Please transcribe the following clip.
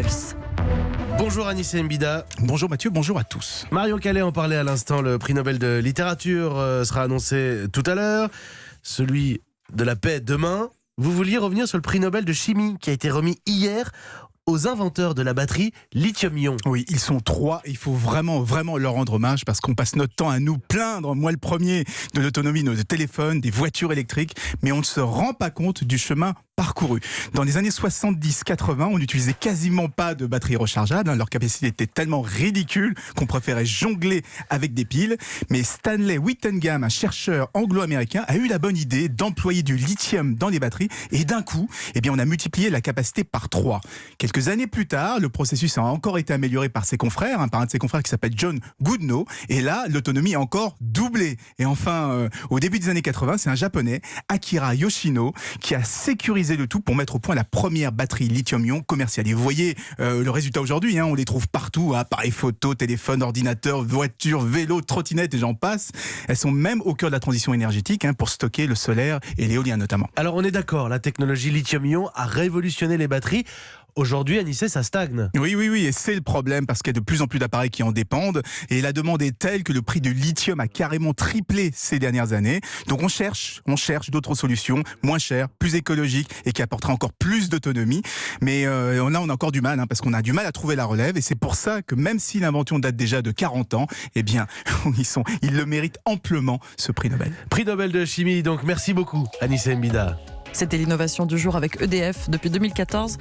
Pulse. Bonjour Anissa Mbida. Bonjour Mathieu, bonjour à tous. Marion Calais en parlait à l'instant, le prix Nobel de littérature sera annoncé tout à l'heure, celui de la paix demain. Vous vouliez revenir sur le prix Nobel de chimie qui a été remis hier aux inventeurs de la batterie lithium-ion. Oui, ils sont 3 et il faut vraiment leur rendre hommage parce qu'on passe notre temps à nous plaindre, moi le premier, de l'autonomie de nos téléphones, des voitures électriques, mais on ne se rend pas compte du chemin parcouru. Dans les années 70-80, on n'utilisait quasiment pas de batteries rechargeables. Leur capacité était tellement ridicule qu'on préférait jongler avec des piles. Mais Stanley Whittingham, un chercheur anglo-américain, a eu la bonne idée d'employer du lithium dans les batteries. Et d'un coup, on a multiplié la capacité par 3. Quelques années plus tard, le processus a encore été amélioré par ses confrères, par un de ses confrères qui s'appelle John Goodnow. Et là, l'autonomie a encore doublé. Et enfin, au début des années 80, c'est un japonais, Akira Yoshino, qui a sécurisé le tout pour mettre au point la première batterie lithium-ion commerciale. Et vous voyez le résultat aujourd'hui, on les trouve partout, appareils photo, téléphone, ordinateur, voitures, vélos, trottinettes et j'en passe. Elles sont même au cœur de la transition énergétique pour stocker le solaire et l'éolien notamment. Alors on est d'accord, la technologie lithium-ion a révolutionné les batteries. Aujourd'hui, Anissé, ça stagne. Oui, et c'est le problème parce qu'il y a de plus en plus d'appareils qui en dépendent et la demande est telle que le prix du lithium a carrément triplé ces dernières années. Donc on cherche d'autres solutions, moins chères, plus écologiques et qui apporteraient encore plus d'autonomie. Mais là, on a encore du mal parce qu'on a du mal à trouver la relève et c'est pour ça que même si l'invention date déjà de 40 ans, ils le méritent amplement, ce prix Nobel. Prix Nobel de chimie, donc merci beaucoup, Anissé Mbida. C'était l'innovation du jour avec EDF depuis 2014.